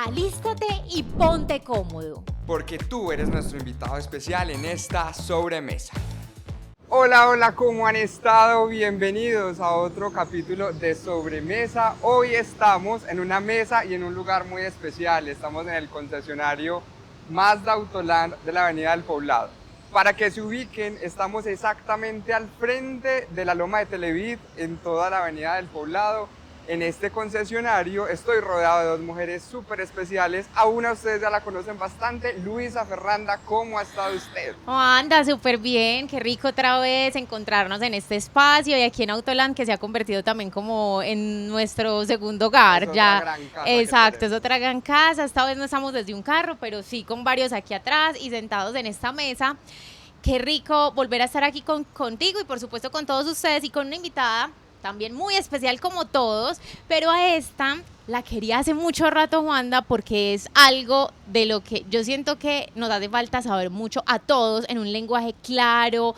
alístate y ponte cómodo. Porque tú eres nuestro invitado especial en esta sobremesa. Hola, hola, ¿cómo han estado? Bienvenidos a otro capítulo de Sobremesa. Hoy estamos en una mesa y en un lugar muy especial. Estamos en el concesionario Mazda Autoland de la Avenida del Poblado. Para que se ubiquen, estamos exactamente al frente de la Loma de Televid, en toda la Avenida del Poblado. En este concesionario estoy rodeado de dos mujeres súper especiales. A una ustedes ya la conocen bastante, Luisa Ferranda. ¿Cómo ha estado usted? Anda, súper bien, qué rico otra vez encontrarnos en este espacio y aquí en Autoland, que se ha convertido también como en nuestro segundo hogar. Es ya, otra gran casa exacto, es otra gran casa. Esta vez no estamos desde un carro, pero sí con varios aquí atrás y sentados en esta mesa. Qué rico volver a estar aquí contigo y por supuesto con todos ustedes y con una invitada también muy especial como todos, pero a esta la quería hace mucho rato, Juanda, porque es algo de lo que yo siento que nos hace falta saber mucho a todos en un lenguaje claro,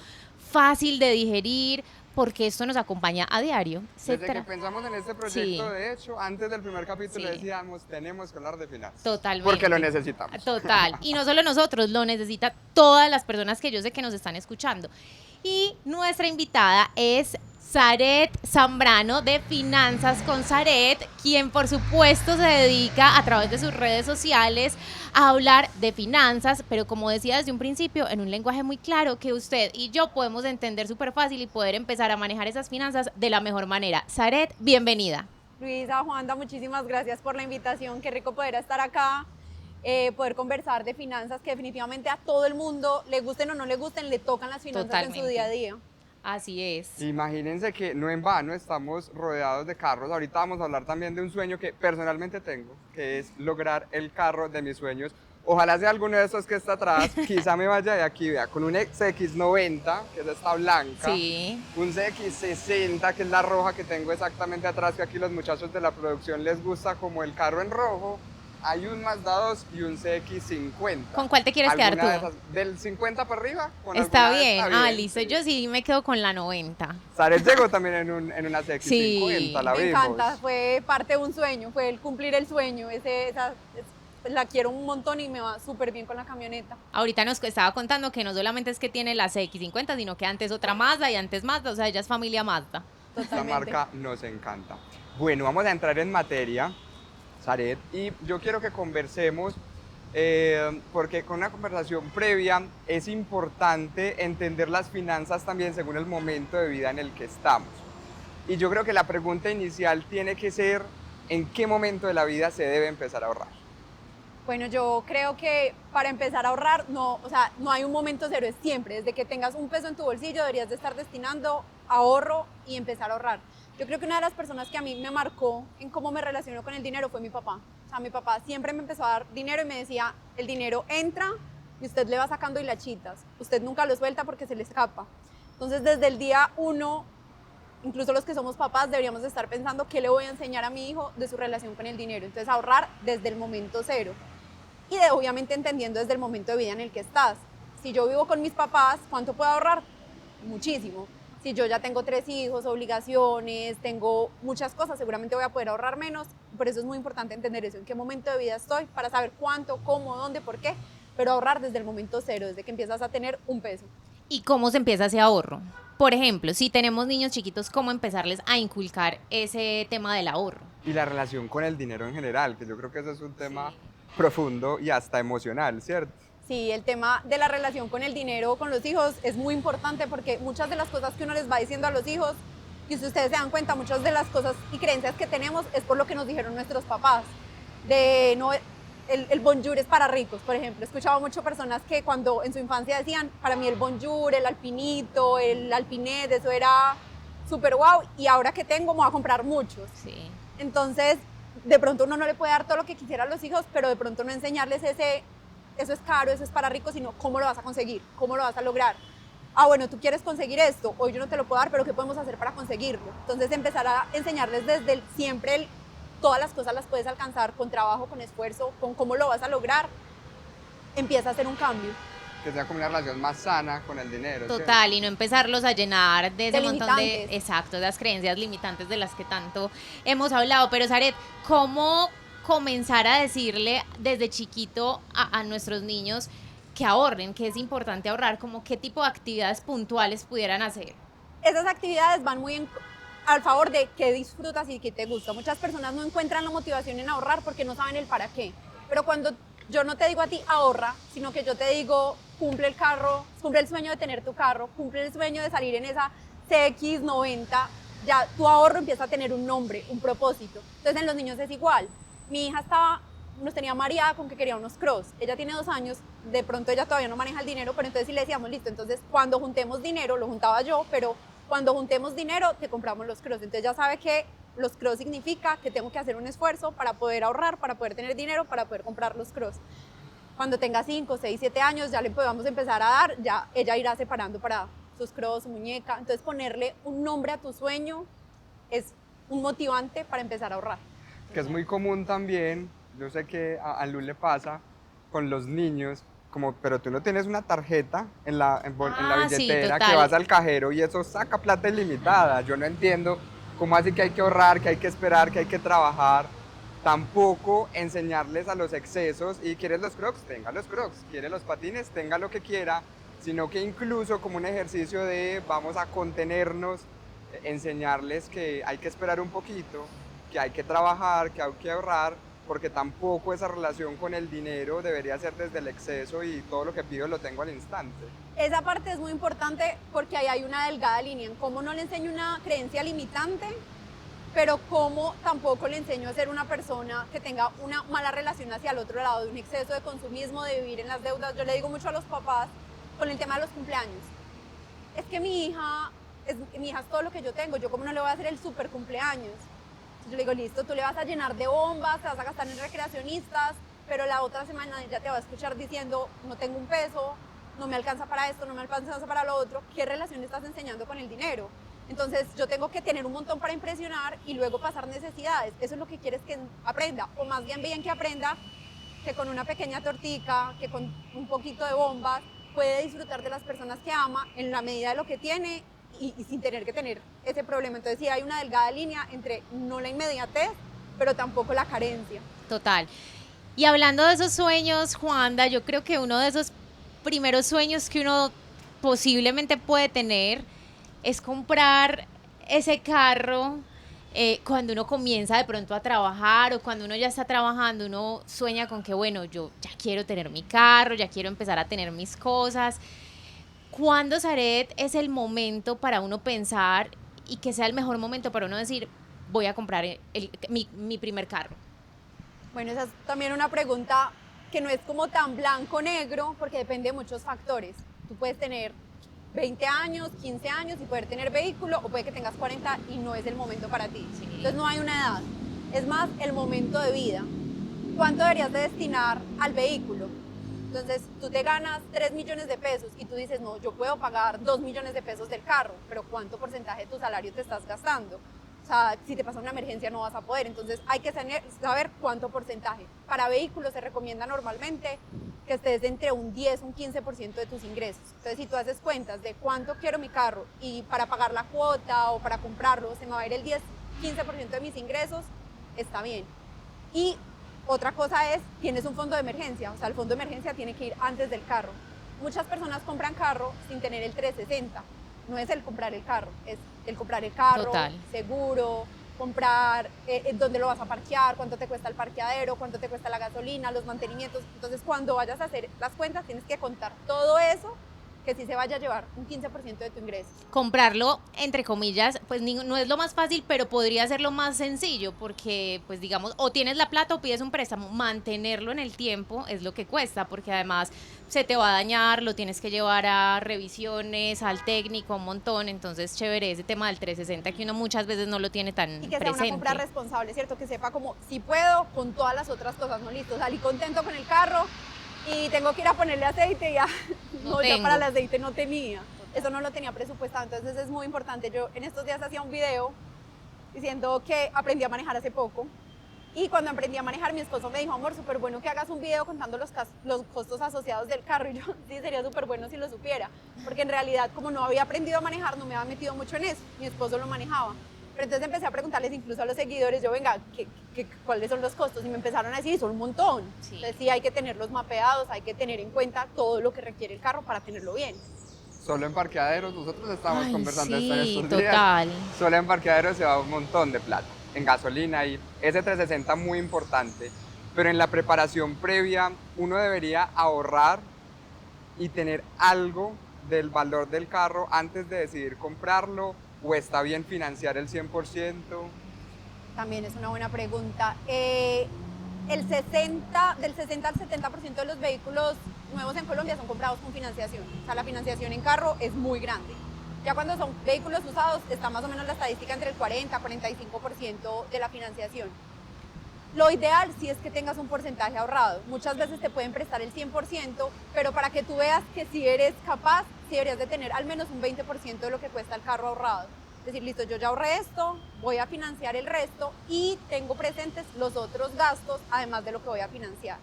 fácil de digerir, porque esto nos acompaña a diario. Desde que pensamos en este proyecto, Sí. de hecho, antes del primer capítulo Sí. decíamos, tenemos que hablar de finanzas. Totalmente. Porque lo necesitamos. Total. Y no solo nosotros, lo necesitan todas las personas que yo sé que nos están escuchando. Y nuestra invitada es Zaret Zambrano de Finanzas con Zaret, quien por supuesto se dedica a través de sus redes sociales a hablar de finanzas, pero como decía desde un principio, en un lenguaje muy claro que usted y yo podemos entender súper fácil y poder empezar a manejar esas finanzas de la mejor manera. Zaret, bienvenida. Luisa, Juanda, muchísimas gracias por la invitación. Qué rico poder estar acá, poder conversar de finanzas, que definitivamente a todo el mundo, le gusten o no le gusten, le tocan las finanzas Totalmente. en su día a día. Así es. Imagínense que no en vano estamos rodeados de carros. Ahorita vamos a hablar también de un sueño que personalmente tengo, que es lograr el carro de mis sueños. Ojalá sea alguno de estos que está atrás, quizá me vaya de aquí, vea, con un CX90, que es esta blanca, Sí. un CX60, que es la roja que tengo exactamente atrás, que aquí los muchachos de la producción les gusta como el carro en rojo. Hay un Mazda 2 y un CX50. ¿Con cuál te quieres quedar ¿Alguna de tú? esas? ¿Del 50 para arriba? ¿Con Está alguna de- bien. Ah, bien, listo. sí. Yo sí me quedo con la 90. Zaret llegó también en una CX50, Sí. la Me vimos. encanta, fue parte de un sueño, fue el cumplir el sueño. La quiero un montón y me va súper bien con la camioneta. Ahorita nos estaba contando que no solamente es que tiene la CX50, sino que antes otra Mazda y antes Mazda, o sea, ella es familia Mazda. Esta Totalmente. marca nos encanta. Bueno, vamos a entrar en materia, Zaret, y yo quiero que conversemos, porque con una conversación previa es importante entender las finanzas también según el momento de vida en el que estamos. Y yo creo que la pregunta inicial tiene que ser, ¿en qué momento de la vida se debe empezar a ahorrar? Bueno, yo creo que para empezar a ahorrar, no hay un momento cero, es siempre. Desde que tengas un peso en tu bolsillo, deberías de estar destinando ahorro y empezar a ahorrar. Yo creo que una de las personas que a mí me marcó en cómo me relaciono con el dinero fue mi papá. O sea, mi papá siempre me empezó a dar dinero y me decía, el dinero entra y usted le va sacando hilachitas. Usted nunca lo suelta porque se le escapa. Entonces, desde el día uno, incluso los que somos papás, deberíamos de estar pensando qué le voy a enseñar a mi hijo de su relación con el dinero. Entonces, ahorrar desde el momento cero. Y obviamente entendiendo desde el momento de vida en el que estás. Si yo vivo con mis papás, ¿cuánto puedo ahorrar? Muchísimo. Si yo ya tengo 3 hijos, obligaciones, tengo muchas cosas, seguramente voy a poder ahorrar menos. Por eso es muy importante entender eso, en qué momento de vida estoy, para saber cuánto, cómo, dónde, por qué, pero ahorrar desde el momento cero, desde que empiezas a tener un peso. ¿Y cómo se empieza ese ahorro? Por ejemplo, si tenemos niños chiquitos, ¿cómo empezarles a inculcar ese tema del ahorro? Y la relación con el dinero en general, que yo creo que ese es un tema profundo y hasta emocional, ¿cierto? Sí, el tema de la relación con el dinero, con los hijos, es muy importante porque muchas de las cosas que uno les va diciendo a los hijos, y si ustedes se dan cuenta, muchas de las cosas y creencias que tenemos es por lo que nos dijeron nuestros papás. De no, el bonjour es para ricos, por ejemplo. He escuchado mucho personas que cuando en su infancia decían, para mí el bonjour, el alpinito, el alpinet, eso era súper guau, y ahora que tengo me voy a comprar muchos. Sí. Entonces, de pronto uno no le puede dar todo lo que quisiera a los hijos, pero de pronto no enseñarles eso es caro, eso es para ricos, sino cómo lo vas a conseguir, cómo lo vas a lograr. Ah, bueno, tú quieres conseguir esto, hoy yo no te lo puedo dar, pero ¿qué podemos hacer para conseguirlo? Entonces empezar a enseñarles desde siempre todas las cosas las puedes alcanzar con trabajo, con esfuerzo, con cómo lo vas a lograr, empieza a hacer un cambio. Que sea como una relación más sana con el dinero. Total, y no empezarlos a llenar de ese De montón de, limitantes. exacto, de las creencias limitantes de las que tanto hemos hablado. Pero Zaret, ¿cómo comenzar a decirle desde chiquito a nuestros niños que ahorren, que es importante ahorrar, como qué tipo de actividades puntuales pudieran hacer? Esas actividades van muy al favor de qué disfrutas y qué te gusta. Muchas personas no encuentran la motivación en ahorrar porque no saben el para qué. Pero cuando yo no te digo a ti ahorra, sino que yo te digo cumple el sueño de tener tu carro, cumple el sueño de salir en esa CX90, ya tu ahorro empieza a tener un nombre, un propósito. Entonces en los niños es igual. Mi hija nos tenía mareada con que quería unos cross. Ella tiene 2 años, de pronto ella todavía no maneja el dinero, pero entonces sí le decíamos, listo, entonces cuando juntemos dinero, lo juntaba yo, pero cuando juntemos dinero te compramos los cross. Entonces ya sabe que los cross significa que tengo que hacer un esfuerzo para poder ahorrar, para poder tener dinero, para poder comprar los cross. Cuando tenga 5, 6, 7 años ya le podamos empezar a dar, ya ella irá separando para sus cross, su muñeca. Entonces ponerle un nombre a tu sueño es un motivante para empezar a ahorrar. Que es muy común también, yo sé que a Lu le pasa con los niños, como, pero tú no tienes una tarjeta en la Sí, billetera, total. que vas al cajero y eso saca plata ilimitada. Yo no entiendo cómo así que hay que ahorrar, que hay que esperar, que hay que trabajar. Tampoco enseñarles a los excesos y quieres los crocs, tenga los crocs, quiere los patines, tenga lo que quiera, sino que incluso como un ejercicio de vamos a contenernos, enseñarles que hay que esperar un poquito, que hay que trabajar, que hay que ahorrar, porque tampoco esa relación con el dinero debería ser desde el exceso y todo lo que pido lo tengo al instante. Esa parte es muy importante porque ahí hay una delgada línea en cómo no le enseño una creencia limitante, pero cómo tampoco le enseño a ser una persona que tenga una mala relación hacia el otro lado, de un exceso de consumismo, de vivir en las deudas. Yo le digo mucho a los papás con el tema de los cumpleaños. Es que mi hija es todo lo que yo tengo, yo cómo no le voy a hacer el super cumpleaños. Yo le digo, listo, tú le vas a llenar de bombas, te vas a gastar en recreacionistas, pero la otra semana ella te va a escuchar diciendo, no tengo un peso, no me alcanza para esto, no me alcanza para lo otro. ¿Qué relación estás enseñando con el dinero? Entonces yo tengo que tener un montón para impresionar y luego pasar necesidades. Eso es lo que quieres que aprenda, o más bien que aprenda que con una pequeña tortica, que con un poquito de bombas, puede disfrutar de las personas que ama en la medida de lo que tiene y sin tener que tener ese problema. Entonces sí hay una delgada línea entre no la inmediatez, pero tampoco la carencia. Total. Y hablando de esos sueños, Juanda, yo creo que uno de esos primeros sueños que uno posiblemente puede tener es comprar ese carro cuando uno comienza de pronto a trabajar o cuando uno ya está trabajando, uno sueña con que, bueno, yo ya quiero tener mi carro, ya quiero empezar a tener mis cosas. ¿Cuándo, Zaret, es el momento para uno pensar y que sea el mejor momento para uno decir, voy a comprar mi primer carro? Bueno, esa es también una pregunta que no es como tan blanco-negro porque depende de muchos factores. Tú puedes tener 20 años, 15 años y poder tener vehículo, o puede que tengas 40 y no es el momento para ti. Sí. Entonces no hay una edad, es más el momento de vida. ¿Cuánto deberías de destinar al vehículo? Entonces tú te ganas 3 millones de pesos y tú dices, no, yo puedo pagar 2 millones de pesos del carro, pero ¿cuánto porcentaje de tu salario te estás gastando? O sea, si te pasa una emergencia no vas a poder, entonces hay que saber cuánto porcentaje. Para vehículos se recomienda normalmente que estés entre un 10, un 15% de tus ingresos. Entonces, si tú haces cuentas de cuánto quiero mi carro y para pagar la cuota o para comprarlo se me va a ir el 10, 15% de mis ingresos, está bien. Y otra cosa es, tienes un fondo de emergencia, o sea, el fondo de emergencia tiene que ir antes del carro. Muchas personas compran carro sin tener el 360. No es el comprar el carro, es el comprar el carro, Total. seguro, comprar dónde lo vas a parquear, cuánto te cuesta el parqueadero, cuánto te cuesta la gasolina, los mantenimientos. Entonces, cuando vayas a hacer las cuentas, tienes que contar todo eso, que sí se vaya a llevar un 15% de tu ingreso. Comprarlo, entre comillas, pues no es lo más fácil, pero podría ser lo más sencillo, porque, pues digamos, o tienes la plata o pides un préstamo. Mantenerlo en el tiempo es lo que cuesta, porque además se te va a dañar, lo tienes que llevar a revisiones, al técnico, un montón. Entonces, chévere ese tema del 360 que uno muchas veces no lo tiene tan Y que sea presente. una compra responsable, ¿cierto? Que sepa como, si puedo, con todas las otras cosas, no listo, salí contento con el carro y tengo que ir a ponerle aceite, ya, no, ya para el aceite no tenía, eso no lo tenía presupuestado, entonces es muy importante. Yo en estos días hacía un video diciendo que aprendí a manejar hace poco, y cuando aprendí a manejar mi esposo me dijo, amor, súper bueno que hagas un video contando los costos asociados del carro, y yo, sí, sería súper bueno si lo supiera, porque en realidad como no había aprendido a manejar, no me había metido mucho en eso, mi esposo lo manejaba. Pero entonces empecé a preguntarles incluso a los seguidores, yo, venga, ¿cuáles son los costos? Y me empezaron a decir, son un montón. Sí. Entonces sí, hay que tenerlos mapeados, hay que tener en cuenta todo lo que requiere el carro para tenerlo bien. Solo en parqueaderos, nosotros estábamos Ay, conversando esto en sí, estos días. total. Solo en parqueaderos se va un montón de plata, en gasolina y ese 360 muy importante. Pero en la preparación previa uno debería ahorrar y tener algo del valor del carro antes de decidir comprarlo, o está bien financiar el 100%. También es una buena pregunta. Del 60 al 70% de los vehículos nuevos en Colombia son comprados con financiación. O sea, la financiación en carro es muy grande. Ya cuando son vehículos usados está más o menos la estadística entre el 40-45% de la financiación. Lo ideal sí es que tengas un porcentaje ahorrado. Muchas veces te pueden prestar el 100%, pero para que tú veas que si eres capaz, sí deberías de tener al menos un 20% de lo que cuesta el carro ahorrado. Es decir, listo, yo ya ahorré esto, voy a financiar el resto y tengo presentes los otros gastos, además de lo que voy a financiar.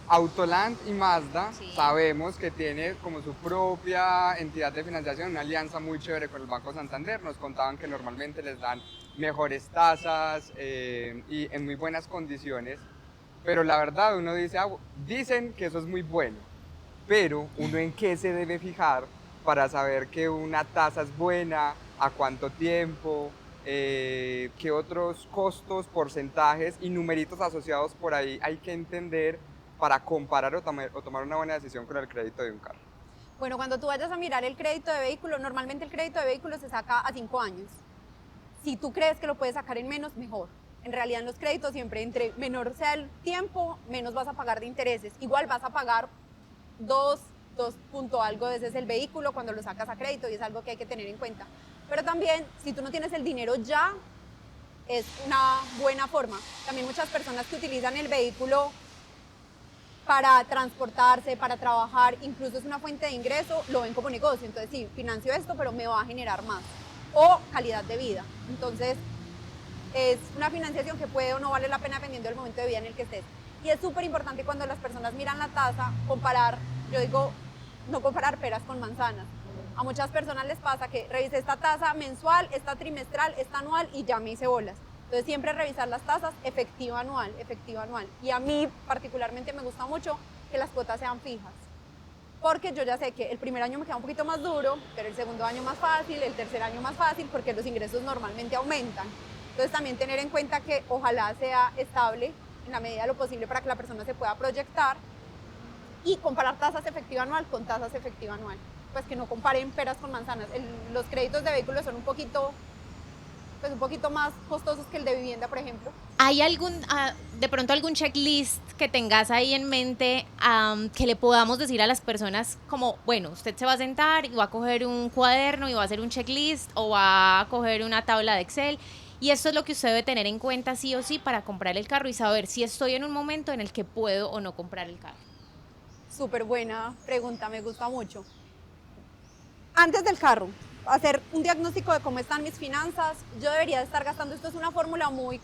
Autoland y Mazda Sí. sabemos que tiene como su propia entidad de financiación, una alianza muy chévere con el Banco Santander. Nos contaban que normalmente les dan mejores tasas y en muy buenas condiciones, pero la verdad uno dice, dicen que eso es muy bueno, pero uno en qué se debe fijar para saber que una tasa es buena, a cuánto tiempo, qué otros costos, porcentajes y numeritos asociados por ahí hay que entender para comparar o tomar una buena decisión con el crédito de un carro. Bueno, cuando tú vayas a mirar el crédito de vehículo, normalmente el crédito de vehículo se saca a 5 años. Si tú crees que lo puedes sacar en menos, mejor. En realidad en los créditos siempre entre menor sea el tiempo, menos vas a pagar de intereses. Igual vas a pagar 2 punto algo veces el vehículo cuando lo sacas a crédito y es algo que hay que tener en cuenta. Pero también, si tú no tienes el dinero ya, es una buena forma. También muchas personas que utilizan el vehículo para transportarse, para trabajar, incluso es una fuente de ingreso, lo ven como negocio. Entonces sí, financio esto, pero me va a generar más. O calidad de vida. Entonces es una financiación que puede o no vale la pena dependiendo del momento de vida en el que estés. Y es súper importante cuando las personas miran la tasa, comparar, yo digo, no comparar peras con manzanas. A muchas personas les pasa que revisé esta tasa mensual, esta trimestral, esta anual y ya me hice bolas. Entonces siempre revisar las tasas efectiva anual. Y a mí particularmente me gusta mucho que las cuotas sean fijas. Porque yo ya sé que el primer año me queda un poquito más duro, pero el segundo año más fácil, el tercer año más fácil, porque los ingresos normalmente aumentan. Entonces también tener en cuenta que ojalá sea estable en la medida de lo posible para que la persona se pueda proyectar y comparar tasas efectiva anual con tasas efectiva anual. Pues que no comparen peras con manzanas. Los créditos de vehículos son un poquito más costosos que el de vivienda, por ejemplo. ¿Hay de pronto algún checklist que tengas ahí en mente que le podamos decir a las personas como, bueno, usted se va a sentar y va a coger un cuaderno y va a hacer un checklist o va a coger una tabla de Excel y esto es lo que usted debe tener en cuenta sí o sí para comprar el carro y saber si estoy en un momento en el que puedo o no comprar el carro? Súper buena pregunta, me gusta mucho. Antes del carro, hacer un diagnóstico de cómo están mis finanzas. Yo debería estar gastando, esto es una fórmula muy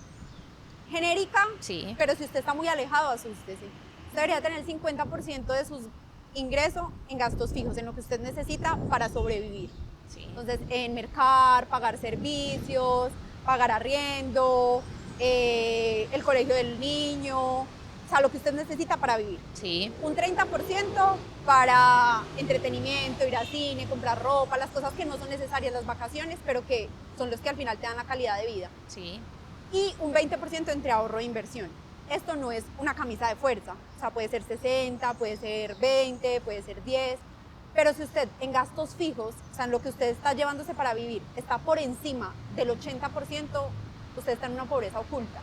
genérica, Sí. pero si usted está muy alejado, asústese. Usted debería tener el 50% de sus ingresos en gastos fijos, en lo que usted necesita para sobrevivir. Sí. Entonces, en mercar, pagar servicios, pagar arriendo, el colegio del niño, o sea, lo que usted necesita para vivir. Sí. Un 30% para entretenimiento, ir al cine, comprar ropa, las cosas que no son necesarias, las vacaciones, pero que son los que al final te dan la calidad de vida. Sí. Y un 20% entre ahorro e inversión. Esto no es una camisa de fuerza, o sea, puede ser 60, puede ser 20, puede ser 10, pero si usted en gastos fijos, o sea, en lo que usted está llevándose para vivir, está por encima del 80%, usted está en una pobreza oculta.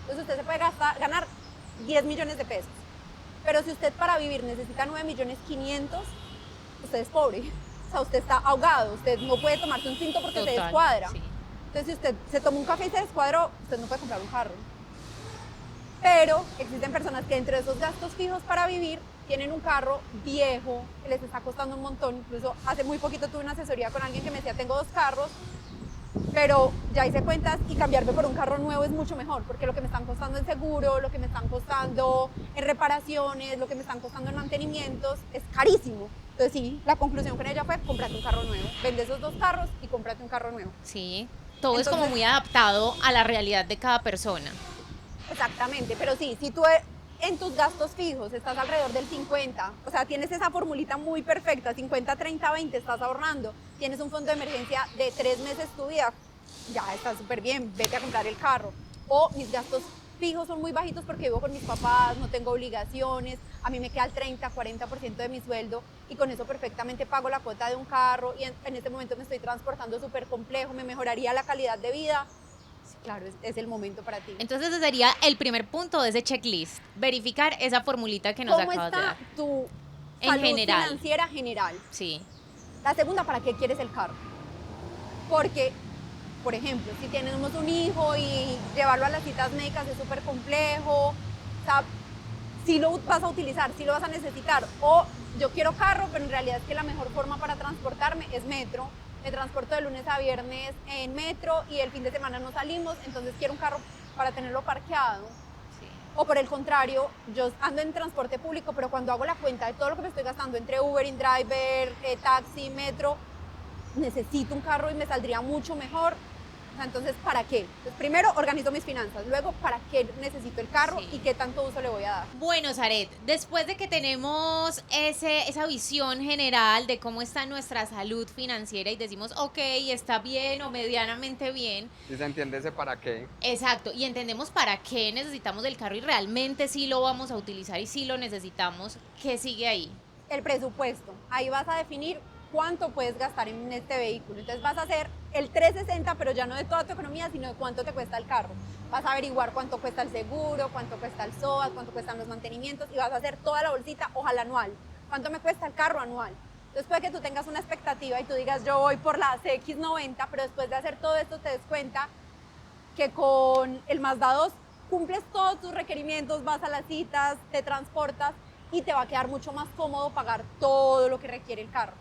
Entonces usted se puede ganar 10 millones de pesos, pero si usted para vivir necesita 9.500.000, usted es pobre, o sea, usted está ahogado, usted no puede tomarse un tinto porque se descuadra. Sí. Entonces, si usted se toma un café y se descuadró, usted no puede comprar un carro. Pero existen personas que dentro de esos gastos fijos para vivir tienen un carro viejo que les está costando un montón. Incluso hace muy poquito tuve una asesoría con alguien que me decía, tengo 2 carros pero ya hice cuentas y cambiarme por un carro nuevo es mucho mejor, porque lo que me están costando en seguro, lo que me están costando en reparaciones, lo que me están costando en mantenimientos, es carísimo. Entonces sí, la conclusión con ella fue, cómprate un carro nuevo, vende esos 2 carros y cómprate un carro nuevo. Sí, todo es como Entonces, muy adaptado a la realidad de cada persona. exactamente, pero sí, si tú en tus gastos fijos estás alrededor del 50, o sea, tienes esa formulita muy perfecta, 50, 30, 20, estás ahorrando, tienes un fondo de emergencia de 3 meses tu vida, ya está súper bien, vete a comprar el carro. O mis gastos fijos son muy bajitos porque vivo con mis papás, no tengo obligaciones, a mí me queda el 30, 40% de mi sueldo y con eso perfectamente pago la cuota de un carro y en este momento me estoy transportando súper complejo, me mejoraría la calidad de vida. Sí, claro, es el momento para ti. Entonces ese sería el primer punto de ese checklist, verificar esa formulita que nos ¿Cómo acabas de está dar. tu En salud general. financiera general? Sí, La segunda, ¿para qué quieres el carro? Porque, por ejemplo, si tenemos un hijo y llevarlo a las citas médicas es súper complejo, o sea, si lo vas a utilizar, si lo vas a necesitar, o yo quiero carro, pero en realidad es que la mejor forma para transportarme es metro. Me transporto de lunes a viernes en metro y el fin de semana no salimos, entonces quiero un carro para tenerlo parqueado. sí. O por el contrario, yo ando en transporte público, pero cuando hago la cuenta de todo lo que me estoy gastando entre Uber, InDriver, taxi, metro, necesito un carro y me saldría mucho mejor. O sea, entonces, ¿para qué? Entonces, primero organizo mis finanzas, luego, ¿para qué necesito el carro Sí. y qué tanto uso le voy a dar? Bueno, Zaret, después de que tenemos esa visión general de cómo está nuestra salud financiera y decimos, ok, está bien o medianamente bien, ¿Y se entiende ese para qué? exacto, y entendemos para qué necesitamos el carro y realmente sí lo vamos a utilizar y sí lo necesitamos, ¿qué sigue ahí? El presupuesto. Ahí vas a definir cuánto puedes gastar en este vehículo. Entonces vas a hacer el 360, pero ya no de toda tu economía, sino de cuánto te cuesta el carro. Vas a averiguar cuánto cuesta el seguro, cuánto cuesta el SOAT, cuánto cuestan los mantenimientos y vas a hacer toda la bolsita, ojalá anual. ¿Cuánto me cuesta el carro anual? Entonces puede que tú tengas una expectativa y tú digas, yo voy por la CX90, pero después de hacer todo esto te des cuenta que con el Mazda 2 cumples todos tus requerimientos, vas a las citas, te transportas y te va a quedar mucho más cómodo pagar todo lo que requiere el carro.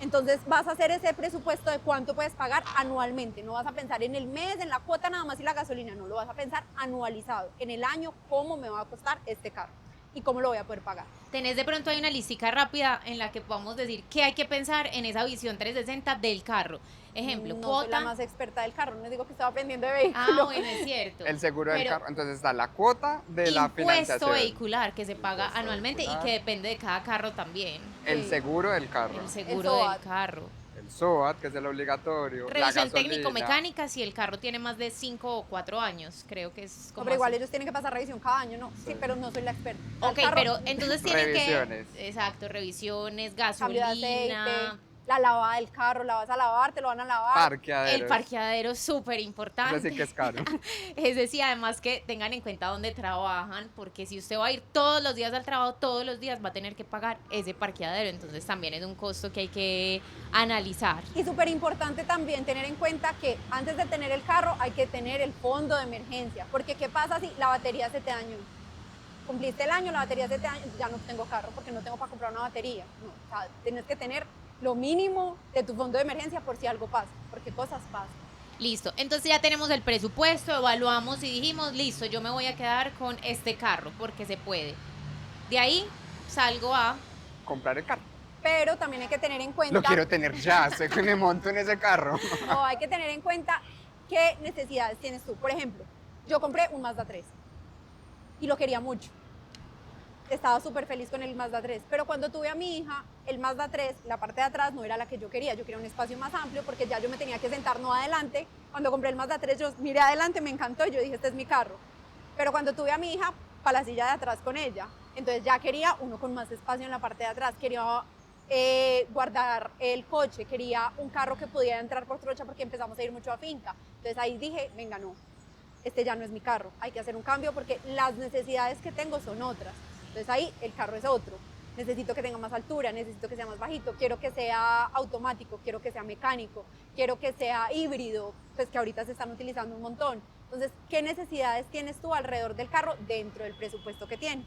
Entonces vas a hacer ese presupuesto de cuánto puedes pagar anualmente. No vas a pensar en el mes, en la cuota nada más y la gasolina, no, lo vas a pensar anualizado. En el año, cómo me va a costar este carro y cómo lo voy a poder pagar. Tenés de pronto hay una listica rápida en la que podamos decir qué hay que pensar en esa visión 360 del carro. Ejemplo, No soy la cuota. más experta del carro, no les digo que estaba aprendiendo de vehículo. Ah, bueno, es cierto. El seguro del Pero carro. Entonces está la cuota de la impuesto financiación. vehicular que se paga Impuesto anualmente vehicular. y que depende de cada carro también. El Sí. seguro del carro. El seguro SOAT. del carro. El SOAT, que es el obligatorio. La Revisión gasolina. técnico-mecánica si el carro tiene más de 5 o 4 años. Creo que es No, como pero igual así. ellos tienen que pasar revisión cada año, ¿no? Sí, pero no soy la experta. El Ok, carro, pero entonces tienen Revisiones. que... Exacto, revisiones, cambio de aceite, gasolina... la lavada del carro, la vas a lavar, te lo van a lavar. Parqueaderos. El parqueadero es súper importante. Eso sí que es caro. Es decir, además que tengan en cuenta dónde trabajan, porque si usted va a ir todos los días al trabajo, todos los días va a tener que pagar ese parqueadero, entonces también es un costo que hay que analizar. Y súper importante también tener en cuenta que antes de tener el carro hay que tener el fondo de emergencia, porque ¿qué pasa si la batería se te dañó? Cumpliste el año, la batería se te dañó, ya no tengo carro porque no tengo para comprar una batería. No, o sea, tienes que tener lo mínimo de tu fondo de emergencia por si algo pasa, porque cosas pasan. Listo, entonces ya tenemos el presupuesto, evaluamos y dijimos, listo, yo me voy a quedar con este carro porque se puede. De ahí salgo a... Comprar el carro. Pero también hay que tener en cuenta... Lo quiero tener ya, sé que me monto en ese carro. No, hay que tener en cuenta qué necesidades tienes tú. Por ejemplo, yo compré un Mazda 3 y lo quería mucho. Estaba súper feliz con el Mazda 3, pero cuando tuve a mi hija, el Mazda 3, la parte de atrás no era la que yo quería un espacio más amplio porque ya yo me tenía que sentar no adelante. Cuando compré el Mazda 3 yo miré adelante, me encantó y yo dije, este es mi carro. Pero cuando tuve a mi hija, para la silla de atrás con ella, entonces ya quería uno con más espacio en la parte de atrás, quería guardar el coche, quería un carro que pudiera entrar por trocha porque empezamos a ir mucho a finca. Entonces ahí dije, venga, no, este ya no es mi carro, hay que hacer un cambio porque las necesidades que tengo son otras. Entonces ahí el carro es otro. Necesito que tenga más altura, necesito que sea más bajito, quiero que sea automático, quiero que sea mecánico, quiero que sea híbrido, pues que ahorita se están utilizando un montón. Entonces, ¿qué necesidades tienes tú alrededor del carro dentro del presupuesto que tienes?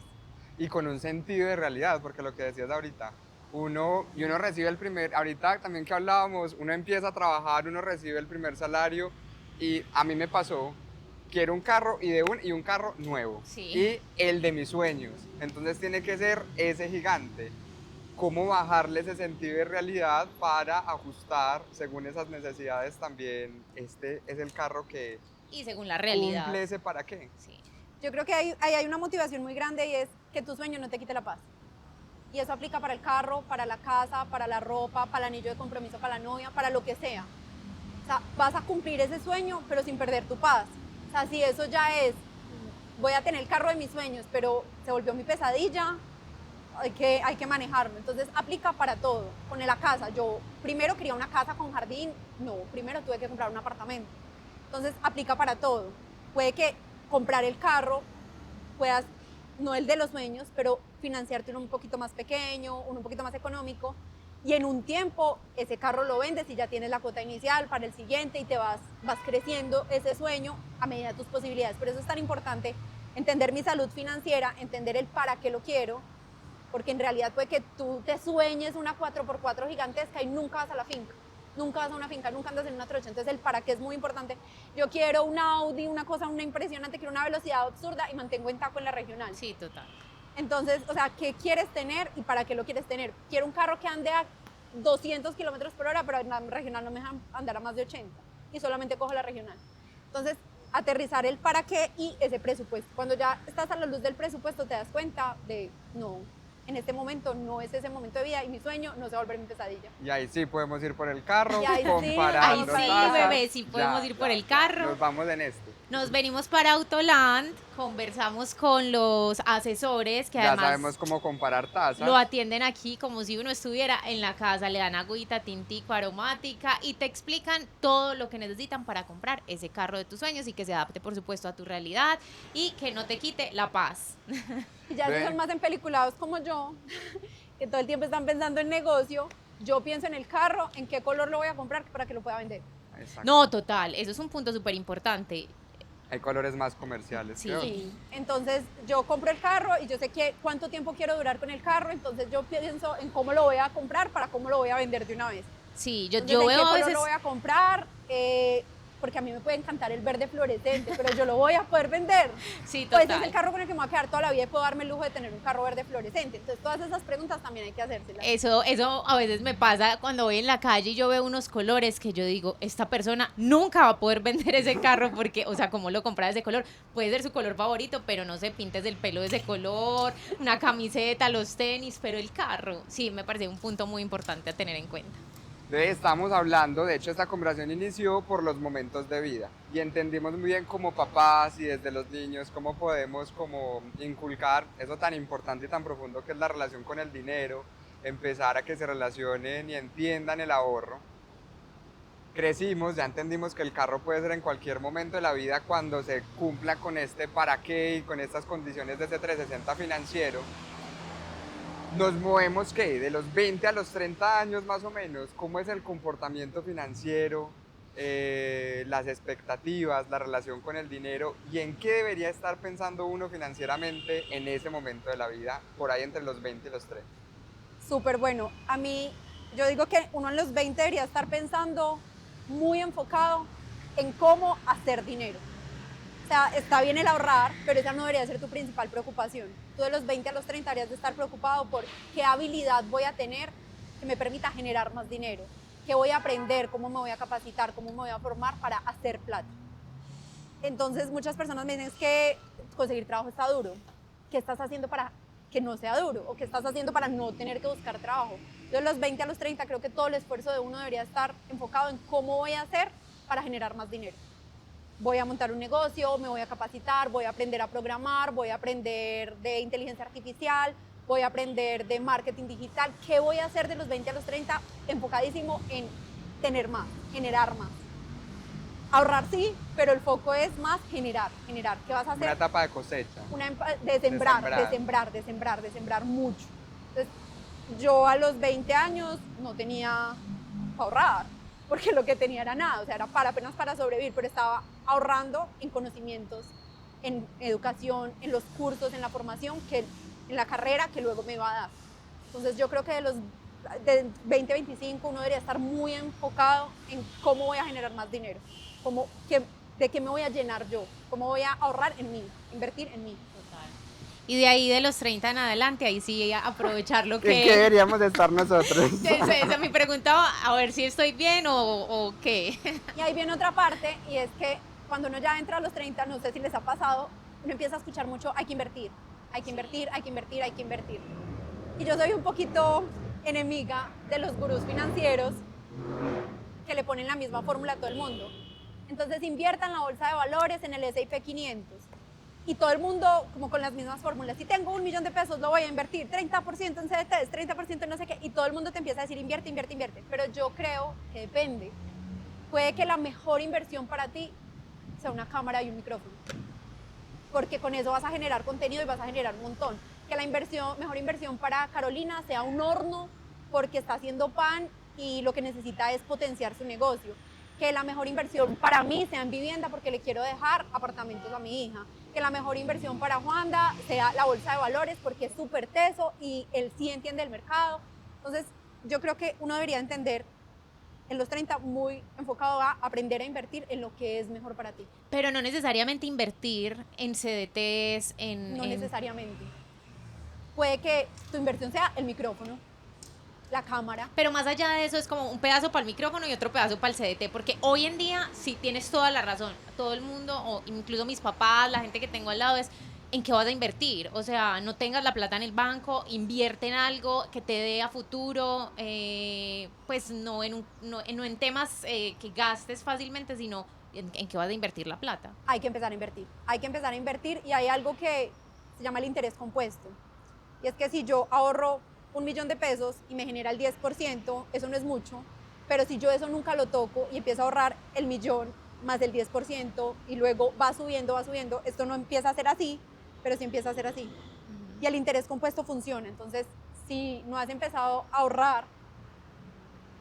Y con un sentido de realidad, porque lo que decías ahorita, y uno recibe el primer, ahorita también que hablábamos, uno empieza a trabajar, uno recibe el primer salario y a mí me pasó, quiero un carro y un carro nuevo Sí. y el de mis sueños, entonces tiene que ser ese gigante. ¿Cómo bajarle ese sentido de realidad para ajustar según esas necesidades también? Este es el carro que Y según la realidad. cumple ese para qué. Sí. Yo creo que hay una motivación muy grande y es que tu sueño no te quite la paz. Y eso aplica para el carro, para la casa, para la ropa, para el anillo de compromiso, para la novia, para lo que sea. O sea, vas a cumplir ese sueño, pero sin perder tu paz. O sea, si eso ya es, voy a tener el carro de mis sueños, pero se volvió mi pesadilla, hay que manejarlo. Entonces, aplica para todo. Con la casa, yo primero quería una casa con jardín, no, primero tuve que comprar un apartamento. Entonces, aplica para todo. Puede que comprar el carro puedas, no el de los sueños, pero financiarte uno un poquito más pequeño, uno un poquito más económico, y en un tiempo ese carro lo vendes y ya tienes la cuota inicial para el siguiente y te vas creciendo ese sueño a medida de tus posibilidades. Por eso es tan importante entender mi salud financiera, entender el para qué lo quiero, porque en realidad puede que tú te sueñes una 4x4 gigantesca y nunca vas a la finca. Nunca vas a una finca, nunca andas en una trocha. Entonces el para qué es muy importante. Yo quiero un Audi, una cosa, una impresionante, quiero una velocidad absurda y mantengo en taco en la regional. Sí, total. Entonces, o sea, ¿qué quieres tener y para qué lo quieres tener? Quiero un carro que ande a 200 kilómetros por hora, pero en la regional no me dejan andar a más de 80 y solamente cojo la regional. Entonces, aterrizar el para qué y ese presupuesto. Cuando ya estás a la luz del presupuesto te das cuenta de, no, en este momento no es ese momento de vida y mi sueño no se va a volver mi pesadilla. Y ahí sí podemos ir por el carro, Y ahí sí, comparando Ahí sí, tasas. bebé, sí podemos ir por el carro. Nos vamos en esto. Nos venimos para Autoland, conversamos con los asesores que Ya además sabemos cómo comparar tasas. lo atienden aquí como si uno estuviera en la casa, le dan agüita, tintico, aromática y te explican todo lo que necesitan para comprar ese carro de tus sueños y que se adapte por supuesto a tu realidad y que no te quite la paz. Y ya si son más empeliculados como yo, que todo el tiempo están pensando en negocio, yo pienso en el carro, en qué color lo voy a comprar para que lo pueda vender. Exacto. No, total, eso es un punto súper importante. Hay colores más comerciales. Sí. ¿sí? Sí, entonces yo compro el carro y yo sé cuánto tiempo quiero durar con el carro, entonces yo pienso en cómo lo voy a comprar para cómo lo voy a vender de una vez. Sí, Entonces, yo ¿en veo qué a color veces... lo voy a comprar? Porque a mí me puede encantar el verde fluorescente, pero yo lo voy a poder vender. Sí, Pues total. es el carro con el que me voy a quedar toda la vida y puedo darme el lujo de tener un carro verde fluorescente. Entonces todas esas preguntas también hay que hacérselas. Eso a veces me pasa cuando voy en la calle y yo veo unos colores que yo digo, esta persona nunca va a poder vender ese carro porque, o sea, ¿cómo lo compra de ese color? Puede ser su color favorito, pero no se pintes el pelo de ese color, una camiseta, los tenis, pero el carro, sí, me parece un punto muy importante a tener en cuenta. Estamos hablando, de hecho esta conversación inició por los momentos de vida y entendimos muy bien como papás y desde los niños cómo podemos como inculcar eso tan importante y tan profundo que es la relación con el dinero, empezar a que se relacionen y entiendan el ahorro. Crecimos, ya entendimos que el carro puede ser en cualquier momento de la vida cuando se cumpla con este para qué y con estas condiciones de ese 360 financiero. Nos movemos, ¿qué? De los 20 a los 30 años más o menos. ¿Cómo es el comportamiento financiero, las expectativas, la relación con el dinero? ¿Y en qué debería estar pensando uno financieramente en ese momento de la vida, por ahí entre los 20 y los 30? Súper bueno. A mí, yo digo que uno en los 20 debería estar pensando muy enfocado en cómo hacer dinero. O sea, está bien el ahorrar, pero esa no debería ser tu principal preocupación. Tú de los 20 a los 30 deberías de estar preocupado por qué habilidad voy a tener que me permita generar más dinero, qué voy a aprender, cómo me voy a capacitar, cómo me voy a formar para hacer plata. Entonces muchas personas me dicen es que conseguir trabajo está duro. ¿Qué estás haciendo para que no sea duro? ¿O qué estás haciendo para no tener que buscar trabajo? Yo de los 20 a los 30 creo que todo el esfuerzo de uno debería estar enfocado en cómo voy a hacer para generar más dinero. Voy a montar un negocio, me voy a capacitar, voy a aprender a programar, voy a aprender de inteligencia artificial, voy a aprender de marketing digital. ¿Qué voy a hacer de los 20 a los 30? Enfocadísimo en tener más, generar más. Ahorrar sí, pero el foco es más generar. ¿Qué vas a hacer? Una etapa de cosecha. De sembrar mucho. Entonces, yo a los 20 años no tenía para ahorrar, porque lo que tenía era nada, o sea, era apenas para sobrevivir, pero estaba ahorrando en conocimientos, en educación, en los cursos, en la formación, en la carrera que luego me iba a dar. Entonces yo creo que de los de 2025 uno debería estar muy enfocado en cómo voy a generar más dinero, de qué me voy a llenar yo, cómo voy a ahorrar en mí, invertir en mí. Y de ahí de los 30 en adelante, ahí sí aprovechar lo ¿En qué deberíamos estar nosotros? Esa me preguntaba, a ver si estoy bien o qué. Y ahí viene otra parte, y es que cuando uno ya entra a los 30, no sé si les ha pasado, uno empieza a escuchar mucho, hay que invertir, hay que invertir, hay que invertir, hay que invertir. Y yo soy un poquito enemiga de los gurús financieros que le ponen la misma fórmula a todo el mundo. Entonces inviertan en la bolsa de valores, en el S&P 500. Y todo el mundo como con las mismas fórmulas. Si tengo 1 millón de pesos, lo voy a invertir, 30% en CDTs, 30% en no sé qué. Y todo el mundo te empieza a decir invierte, invierte, invierte. Pero yo creo que depende. Puede que la mejor inversión para ti sea una cámara y un micrófono. Porque con eso vas a generar contenido y vas a generar un montón. Que la mejor inversión para Carolina sea un horno porque está haciendo pan y lo que necesita es potenciar su negocio. Que la mejor inversión para mí sea en vivienda porque le quiero dejar apartamentos a mi hija. Que la mejor inversión para Juanda sea la bolsa de valores porque es súper teso y él sí entiende el mercado. Entonces, yo creo que uno debería entender en los 30 muy enfocado a aprender a invertir en lo que es mejor para ti. Pero no necesariamente invertir en CDTs, No necesariamente. Puede que tu inversión sea el micrófono, la cámara. Pero más allá de eso es como un pedazo para el micrófono y otro pedazo para el CDT, porque hoy en día sí tienes toda la razón. Todo el mundo, o incluso mis papás, la gente que tengo al lado, es en qué vas a invertir. O sea, no tengas la plata en el banco, invierte en algo que te dé a futuro, pues no en temas que gastes fácilmente, sino en qué vas a invertir la plata. Hay que empezar a invertir. Hay que empezar a invertir y hay algo que se llama el interés compuesto. Y es que si yo ahorro 1 millón de pesos y me genera el 10%, eso no es mucho, pero si yo eso nunca lo toco y empiezo a ahorrar el millón más el 10% y luego va subiendo, esto no empieza a ser así, pero sí empieza a ser así. Y el interés compuesto funciona, entonces si no has empezado a ahorrar,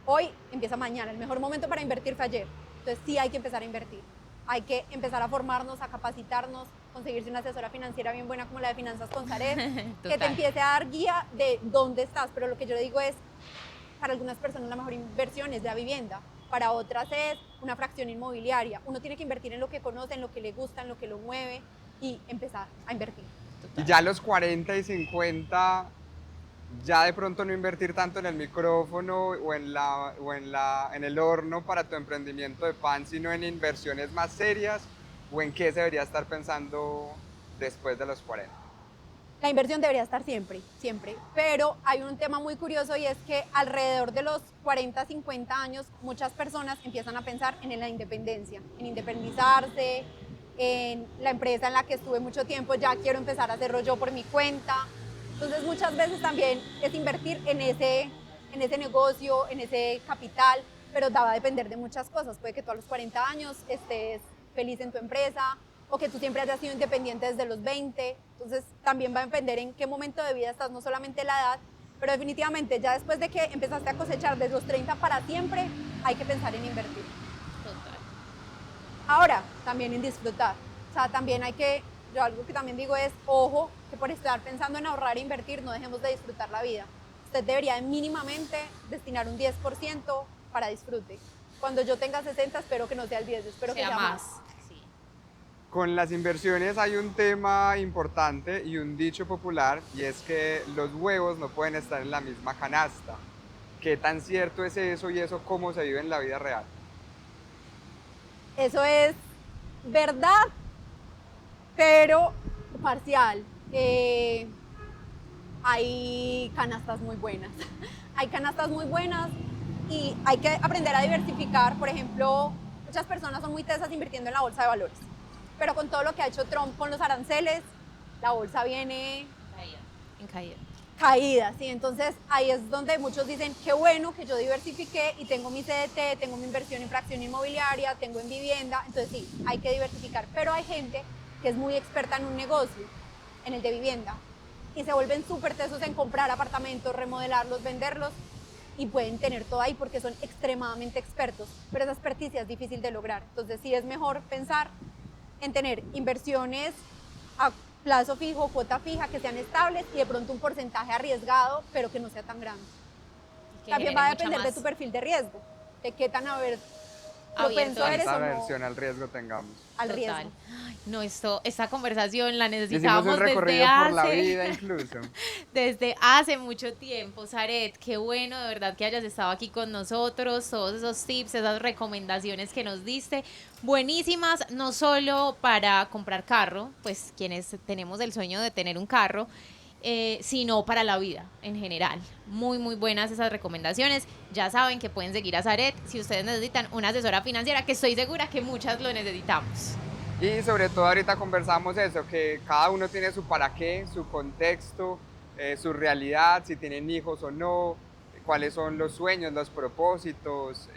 hoy empieza mañana, el mejor momento para invertir fue ayer, entonces sí hay que empezar a invertir. Hay que empezar a formarnos, a capacitarnos, conseguirse una asesora financiera bien buena como la de Finanzas con Sareb, que te empiece a dar guía de dónde estás. Pero lo que yo le digo es, para algunas personas la mejor inversión es la vivienda, para otras es una fracción inmobiliaria. Uno tiene que invertir en lo que conoce, en lo que le gusta, en lo que lo mueve y empezar a invertir. Y ya a los 40 y 50, ya de pronto no invertir tanto en el micrófono o en el horno para tu emprendimiento de pan, sino en inversiones más serias, o en qué se debería estar pensando después de los 40. La inversión debería estar siempre, siempre, pero hay un tema muy curioso y es que alrededor de los 40, 50 años muchas personas empiezan a pensar en la independencia, en independizarse, en la empresa en la que estuve mucho tiempo, ya quiero empezar a hacerlo yo por mi cuenta. Entonces muchas veces también es invertir en ese negocio, en ese capital, pero va a depender de muchas cosas. Puede que tú a los 40 años estés feliz en tu empresa o que tú siempre hayas sido independiente desde los 20. Entonces también va a depender en qué momento de vida estás, no solamente la edad, pero definitivamente ya después de que empezaste a cosechar desde los 30 para siempre, hay que pensar en invertir. Total. Ahora, también en disfrutar. O sea, también hay que, yo algo que también digo es, ojo, que por estar pensando en ahorrar e invertir no dejemos de disfrutar la vida. Usted debería mínimamente destinar un 10% para disfrute. Cuando yo tenga 60, espero que no sea el 10, espero que sea más. Sí. Con las inversiones hay un tema importante y un dicho popular, y es que los huevos no pueden estar en la misma canasta. ¿Qué tan cierto es eso y eso cómo se vive en la vida real? Eso es verdad, pero parcial. Hay canastas muy buenas. Hay canastas muy buenas y hay que aprender a diversificar. Por ejemplo, muchas personas son muy tesas invirtiendo en la bolsa de valores, pero con todo lo que ha hecho Trump con los aranceles, la bolsa viene En caída. caída, ¿sí? Entonces ahí es donde muchos dicen, qué bueno que yo diversifiqué y tengo mi CDT, tengo mi inversión en fracción inmobiliaria, tengo en vivienda, entonces sí, hay que diversificar, pero hay gente que es muy experta en un negocio, en el de vivienda, y se vuelven súper tesos en comprar apartamentos, remodelarlos, venderlos, y pueden tener todo ahí porque son extremadamente expertos, pero esa experticia es difícil de lograr, entonces sí es mejor pensar en tener inversiones a plazo fijo, cuota fija, que sean estables y de pronto un porcentaje arriesgado, pero que no sea tan grande. Que También genere va a mucha depender de más tu perfil de riesgo, de qué tan abierto propenso eres Tanta o no aversión al riesgo tengamos. al total. riesgo. Ay, no, esta conversación la Hicimos un necesitábamos recorrido por la vida incluso. desde hace mucho tiempo. Zaret, qué bueno de verdad que hayas estado aquí con nosotros, todos esos tips, esas recomendaciones que nos diste, buenísimas, no solo para comprar carro, pues quienes tenemos el sueño de tener un carro, sino para la vida en general. Muy, muy buenas esas recomendaciones. Ya saben que pueden seguir a Zaret si ustedes necesitan una asesora financiera, que estoy segura que muchas lo necesitamos. Y sobre todo ahorita conversamos eso, que cada uno tiene su para qué, su contexto, su realidad, si tienen hijos o no, cuáles son los sueños, los propósitos.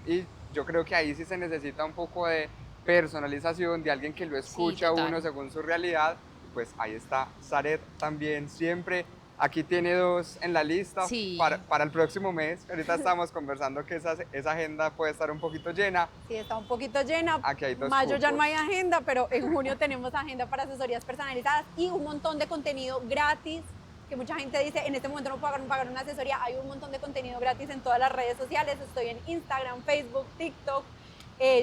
Y yo creo que ahí sí se necesita un poco de personalización, de alguien que lo escucha a total. uno según su realidad. Pues ahí está Zaret también siempre. Aquí tiene 2 en la lista Sí. para el próximo mes. Ahorita estamos conversando que esa agenda puede estar un poquito llena. Sí, está un poquito llena. Aquí hay 2 Mayo ya cupos. no hay agenda, pero en junio tenemos agenda para asesorías personalizadas y un montón de contenido gratis, que mucha gente dice, en este momento no puedo pagar una asesoría. Hay un montón de contenido gratis en todas las redes sociales. Estoy en Instagram, Facebook, TikTok,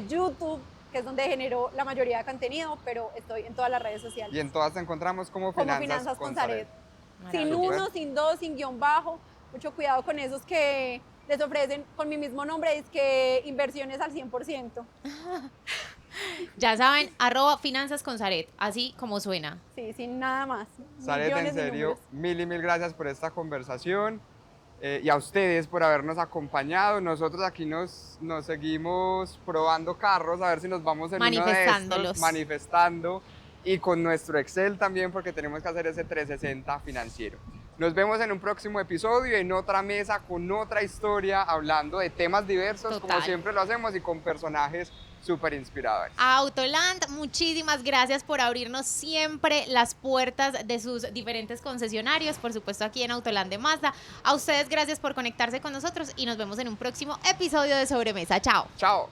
YouTube, que es donde genero la mayoría de contenido, pero estoy en todas las redes sociales. Y en todas te encontramos como Finanzas con Zaret. Sin Maravilloso. uno, sin dos, sin guión bajo. Mucho cuidado con esos que les ofrecen con mi mismo nombre, es que inversiones al 100%. Ya saben, @finanzas con Zaret, así como suena. Sí, sin nada más. Zaret, en Millones de serio, números. mil y mil gracias por esta conversación y a ustedes por habernos acompañado. Nosotros aquí nos seguimos probando carros, a ver si nos vamos en uno de Manifestándolos. estos, manifestando, y con nuestro Excel también, porque tenemos que hacer ese 360 financiero. Nos vemos en un próximo episodio, en otra mesa, con otra historia, hablando de temas diversos, como Total. siempre lo hacemos, y con personajes súper inspiradores. Autoland, muchísimas gracias por abrirnos siempre las puertas de sus diferentes concesionarios, por supuesto aquí en Autoland de Mazda. A ustedes gracias por conectarse con nosotros y nos vemos en un próximo episodio de Sobremesa. Chao. Chao.